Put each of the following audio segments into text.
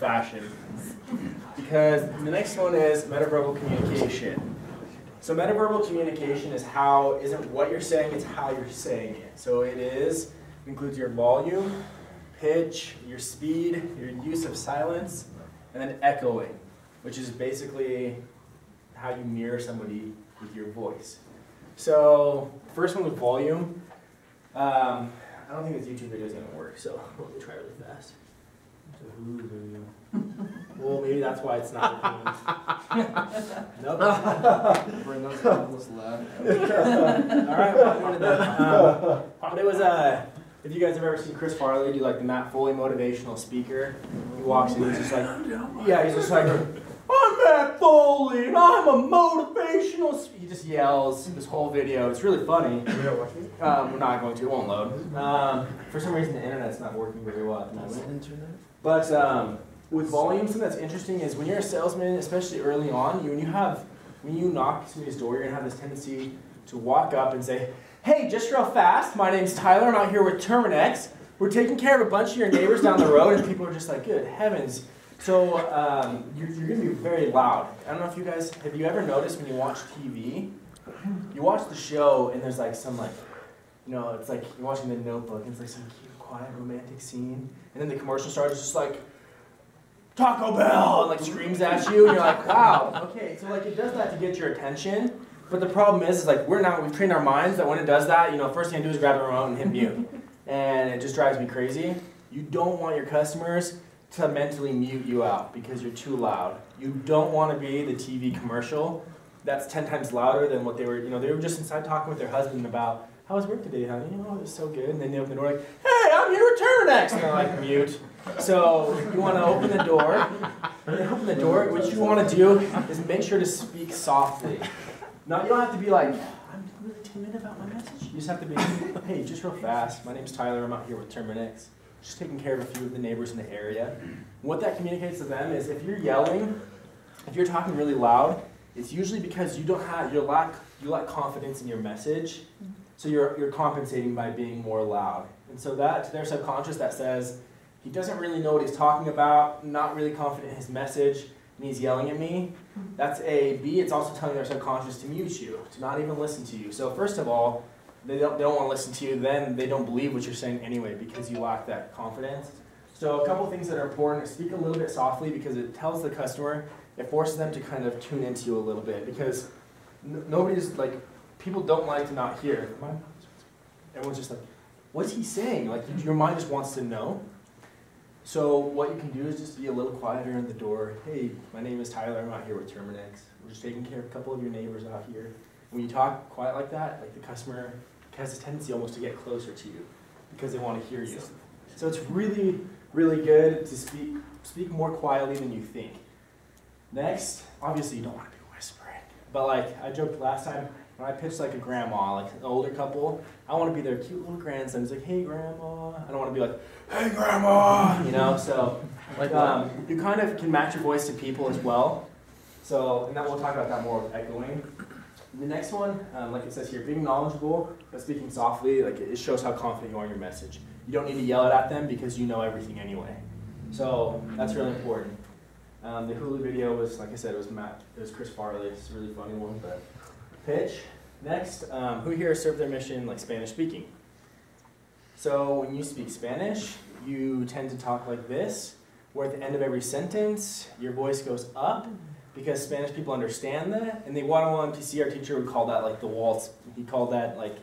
fashion. Because the next one is metaverbal communication. So metaverbal communication isn't what you're saying, it's how you're saying it. So it includes your volume, pitch, your speed, your use of silence, and then echoing, which is basically how you mirror somebody with your voice. So first one with volume. I don't think this YouTube video is going to work, so let me try really fast. It's a Hulu video. Well, maybe that's why it's not working. Nope. Bring those levels left. Alright, well, I'm doing that. But it was, if you guys have ever seen Chris Farley do like the Matt Foley motivational speaker, he walks in and he's just like, yeah, he's just like, I'm Matt Foley and I'm a motivational He just yells this whole video. It's really funny. We're not going to, it won't load. For some reason the internet's not working very well at the moment. But with volume, something that's interesting is when you're a salesman, especially early on, when you knock somebody's door, you're gonna have this tendency to walk up and say, hey, just real fast, my name's Tyler, I'm out here with Terminex. We're taking care of a bunch of your neighbors down the road, and people are just like, good heavens. So you're going to be very loud. I don't know if you guys, have you ever noticed when you watch TV, you watch the show and there's like some it's like you're watching The Notebook and it's like some cute, quiet, romantic scene, and then the commercial starts just like, Taco Bell, and like screams at you, and you're like, wow, okay, so like it does that to get your attention, but the problem is like we've trained our minds that when it does that, first thing I do is grab the remote and hit mute, and it just drives me crazy. You don't want your customers to mentally mute you out because you're too loud. You don't want to be the TV commercial that's 10 times louder than what they were just inside talking with their husband about, how was work today, honey? It was so good. And then they open the door like, hey, I'm here with Terminex. And they're like, mute. So you want to open the door. When you open the door, what you want to do is make sure to speak softly. Now, you don't have to be like, I'm really timid about my message. You just have to be, hey, just real fast. My name's Tyler. I'm out here with Terminex. Just taking care of a few of the neighbors in the area. What that communicates to them is if you're yelling, if you're talking really loud, it's usually because you lack confidence in your message. So you're compensating by being more loud. And so that, to their subconscious, that says, he doesn't really know what he's talking about, not really confident in his message, and he's yelling at me. That's A. B, it's also telling their subconscious to mute you, to not even listen to you. So first of all, they don't want to listen to you, then they don't believe what you're saying anyway because you lack that confidence. So a couple things that are important is speak a little bit softly because it tells the customer, it forces them to kind of tune into you a little bit because people don't like to not hear. Everyone's just like, what's he saying? Like your mind just wants to know. So what you can do is just be a little quieter in the door. Hey, my name is Tyler, I'm out here with Terminex. We're just taking care of a couple of your neighbors out here. When you talk quiet like that, like the customer has a tendency almost to get closer to you because they want to hear you. So it's really, really good to speak more quietly than you think. Next, obviously you don't want to be whispering. But like I joked last time, when I pitched like a grandma, like an older couple, I want to be their cute little grandson. It's like, hey grandma. I don't want to be like, hey grandma, so like you kind of can match your voice to people as well. So, and then we'll talk about that more with echoing. The next one, like it says here, being knowledgeable but speaking softly, like it shows how confident you are in your message. You don't need to yell it at them because you know everything anyway. So that's really important. The Hulu video was, like I said, it was Chris Farley. It's a really funny one. But pitch. Next, who here served their mission like Spanish speaking? So when you speak Spanish, you tend to talk like this, where at the end of every sentence, your voice goes up. Because Spanish people understand that, and they 101 PC, our teacher would call that like the waltz. He called that like,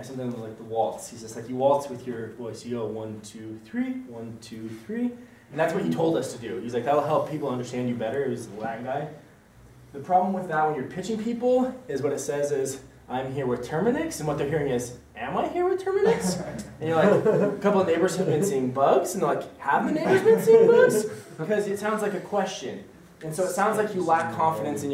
something like the waltz. He's just like, you waltz with your voice. You go 1, 2, 3, 1, 2, 3. And that's what he told us to do. He's like, that'll help people understand you better. He was the Latin guy. The problem with that when you're pitching people is what it says is, I'm here with Terminex, and what they're hearing is, am I here with Terminex? And you're like, a couple of neighbors have been seeing bugs, and they're like, have the neighbors been seeing bugs? Because it sounds like a question. And so it sounds like you lack confidence in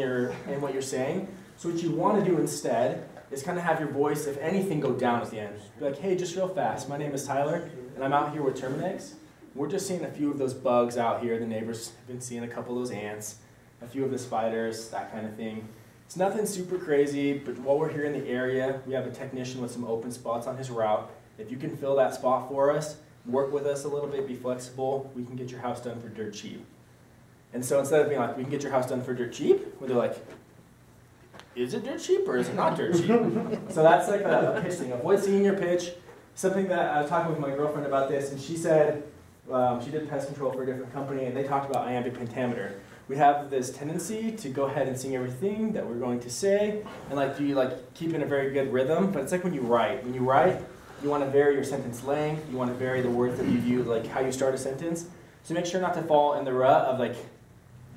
what you're saying. So what you want to do instead is kind of have your voice, if anything, go down at the end. Be like, hey, just real fast, my name is Tyler, and I'm out here with Terminex. We're just seeing a few of those bugs out here. The neighbors have been seeing a couple of those ants, a few of the spiders, that kind of thing. It's nothing super crazy, but while we're here in the area, we have a technician with some open spots on his route. If you can fill that spot for us, work with us a little bit, be flexible, we can get your house done for dirt cheap. And so instead of being like, we can get your house done for dirt cheap, where they're like, is it dirt cheap or is it not dirt cheap? So that's like a pitch thing. Avoid singing your pitch. Something that I was talking with my girlfriend about this, and she said, she did pest control for a different company, and they talked about iambic pentameter. We have this tendency to go ahead and sing everything that we're going to say, and like you keep in a very good rhythm. But it's like when you write. When you write, you want to vary your sentence length. You want to vary the words that you use, like how you start a sentence. So make sure not to fall in the rut of like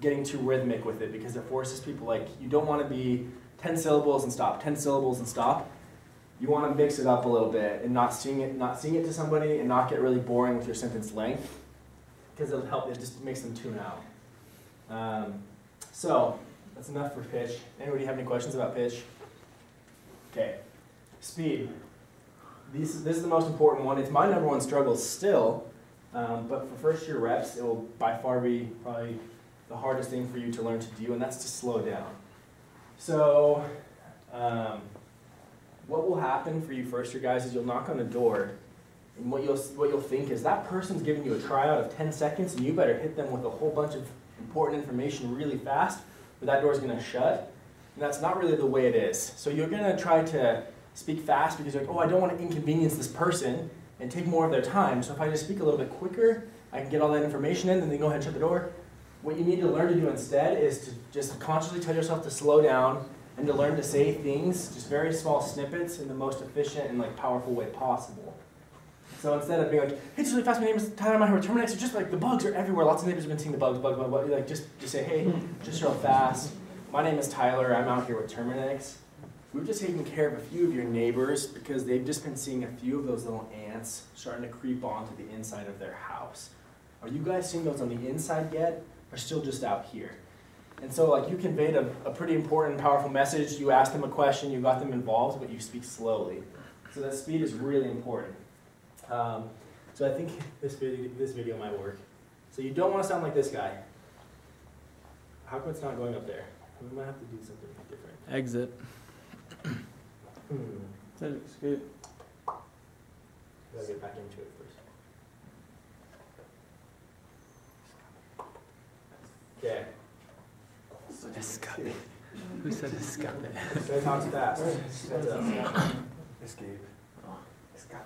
getting too rhythmic with it, because it forces people, like, you don't want to be 10 syllables and stop, 10 syllables and stop. You want to mix it up a little bit and not sing it to somebody, and not get really boring with your sentence length, because it'll help. It just makes them tune out. So that's enough for pitch. Anybody have any questions about pitch? Okay, speed. This is the most important one. It's my #1 struggle still, but for first year reps, it will by far be probably the hardest thing for you to learn to do, and that's to slow down. So what will happen for you first year guys is you'll knock on a door, and what you'll think is that person's giving you a tryout of 10 seconds, and you better hit them with a whole bunch of important information really fast, or that door's going to shut. And that's not really the way it is. So you're going to try to speak fast because you're like, oh, I don't want to inconvenience this person and take more of their time. So if I just speak a little bit quicker, I can get all that information in, and then go ahead and shut the door. What you need to learn to do instead is to just consciously tell yourself to slow down and to learn to say things, just very small snippets, in the most efficient and powerful way possible. So instead of being like, hey, just really fast, my name is Tyler, I'm out here with Terminex, it's just like the bugs are everywhere. Lots of neighbors have been seeing the bugs. Like, just say, hey, just real fast. My name is Tyler, I'm out here with Terminex. We've just taken care of a few of your neighbors because they've just been seeing a few of those little ants starting to creep onto the inside of their house. Are you guys seeing those on the inside yet, or still just out here? And so you conveyed a pretty important, powerful message. You asked them a question, you got them involved, but you speak slowly. So that speed is really important. So I think this video might work. So you don't want to sound like this guy. How come it's not going up there? We might have to do something different. Exit. That looks good. Gotta get back into it first. Okay. Escape. Who said escape? So talks fast. Escape. Escape.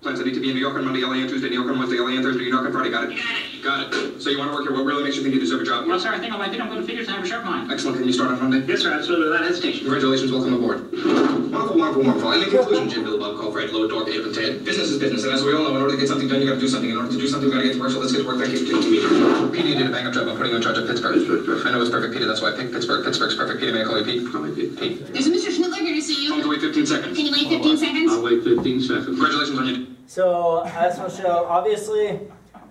Plans I need to be in New York on Monday, LA on Tuesday, New York on Wednesday, LA on Thursday, New York on Friday. Got it? Got it. So you want to work here? What really makes you think you deserve a job? Well, sir, I think I like it. I'm going to figures and have a sharp mind. Excellent. Can you start on Monday? Yes, sir, absolutely, without hesitation. Congratulations. Welcome aboard. Wonderful, wonderful, wonderful. And in conclusion, Jim Bill above, call Fred, lower door, Dave, and Ted. Business is business, and as we all know, in order to get something done, you got to do something. In order to do something, we got to get to work. So let's get to work. Thank you. Petey, you did a bang-up job. I'm putting you in charge of Pittsburgh. I know it's perfect, Petey. That's why I picked Pittsburgh. Pittsburgh's perfect. Petey, may I call you Pete? Call me Pete. Pete. There's a Mr. Schnittler here to see Tell him you. to wait 15 seconds. Can you wait 15 seconds? I'll wait 15 seconds. Congratulations on your... So I just want to show, obviously,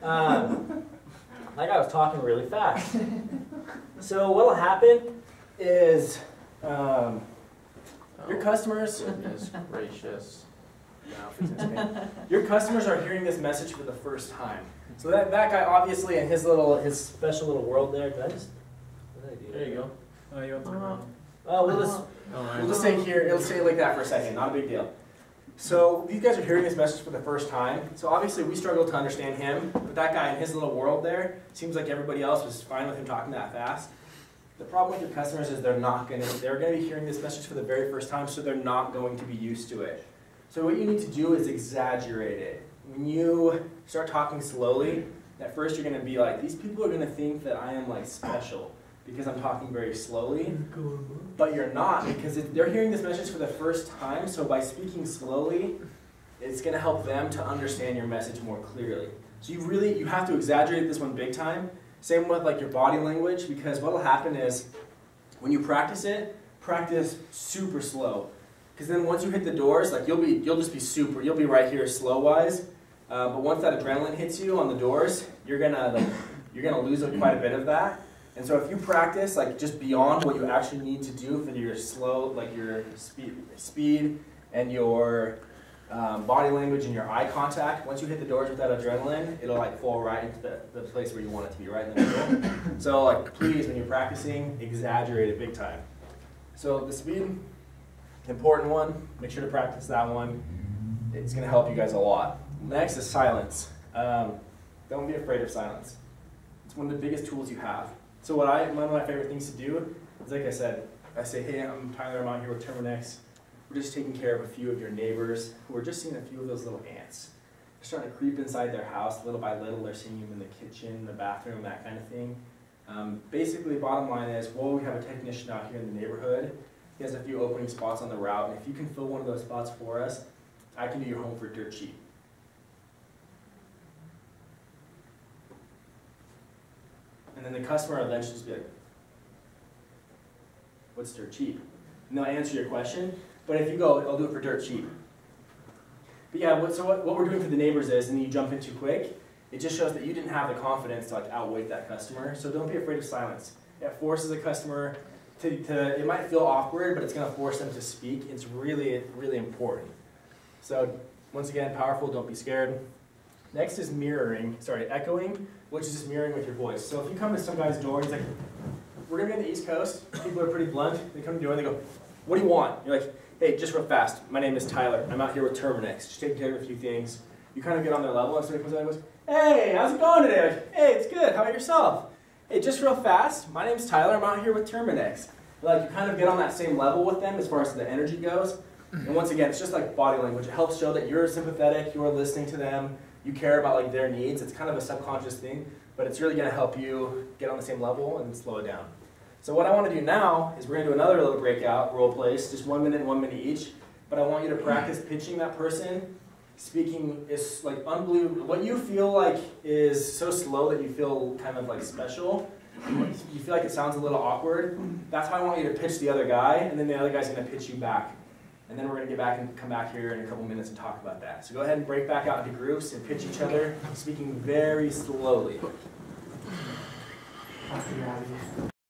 that guy was talking really fast. So what'll happen is your customers. Goodness gracious. Your customers are hearing this message for the first time. So that guy obviously in his special little world there. Did I just? What did I do? There you go. Oh, you want the We'll just say here. It'll stay like that for a second. Not a big deal. So these guys are hearing this message for the first time. So obviously we struggle to understand him, but that guy in his little world there seems like everybody else was fine with him talking that fast. The problem with your customers is they're gonna be hearing this message for the very first time, so they're not going to be used to it. So what you need to do is exaggerate it. When you start talking slowly, at first you're gonna be like, these people are gonna think that I am special because I'm talking very slowly, but you're not, because they're hearing this message for the first time. So by speaking slowly, it's going to help them to understand your message more clearly. So you have to exaggerate this one big time. Same with your body language, because what will happen is when you practice it, practice super slow, because then once you hit the doors, you'll be right here slow wise. But once that adrenaline hits you on the doors, you're gonna lose quite a bit of that. And so if you practice just beyond what you actually need to do for your your speed and your body language and your eye contact, once you hit the doors with that adrenaline, it'll fall right into the place where you want it to be, right in the middle. So please, when you're practicing, exaggerate it big time. So the speed, important one. Make sure to practice that one. It's going to help you guys a lot. Next is silence. Don't be afraid of silence. It's one of the biggest tools you have. So one of my favorite things to do is, like I said, I say, hey, I'm Tyler, I'm out here with Terminex. We're just taking care of a few of your neighbors who are just seeing a few of those little ants. They're starting to creep inside their house little by little. They're seeing them in the kitchen, the bathroom, that kind of thing. Basically, bottom line is, well, we have a technician out here in the neighborhood. He has a few opening spots on the route, and if you can fill one of those spots for us, I can do your home for dirt cheap. And then the customer will eventually just be like, what's dirt cheap? And they'll answer your question, but if you go, I'll do it for dirt cheap. But yeah, what we're doing for the neighbors is, and then you jump in too quick, it just shows that you didn't have the confidence to like outweigh that customer. So don't be afraid of silence. It forces a customer it might feel awkward, but it's going to force them to speak. It's really, really important. So once again, powerful, don't be scared. Next is echoing, which is just mirroring with your voice. So if you come to some guy's door, he's like, we're going to be on the East Coast. People are pretty blunt. They come to the door and they go, what do you want? You're like, hey, just real fast. My name is Tyler. I'm out here with Terminex. Just taking care of a few things. You kind of get on their level, and somebody comes out and goes, hey, how's it going today? Like, hey, it's good. How about yourself? Hey, just real fast. My name's Tyler. I'm out here with Terminex. Like, you kind of get on that same level with them as far as the energy goes. And once again, it's just like body language. It helps show that you're sympathetic, you're listening to them, you care about like their needs. It's kind of a subconscious thing, but it's really going to help you get on the same level and slow it down. So what I want to do now is we're going to do another little breakout role plays, just 1 minute and 1 minute each. But I want you to practice pitching that person. Speaking is like unbelievable. What you feel like is so slow that you feel kind of like special. You feel like it sounds a little awkward. That's why I want you to pitch the other guy, and then the other guy's going to pitch you back. And then we're going to get back and come back here in a couple minutes and talk about that. So go ahead and break back out into groups and pitch each other, speaking very slowly.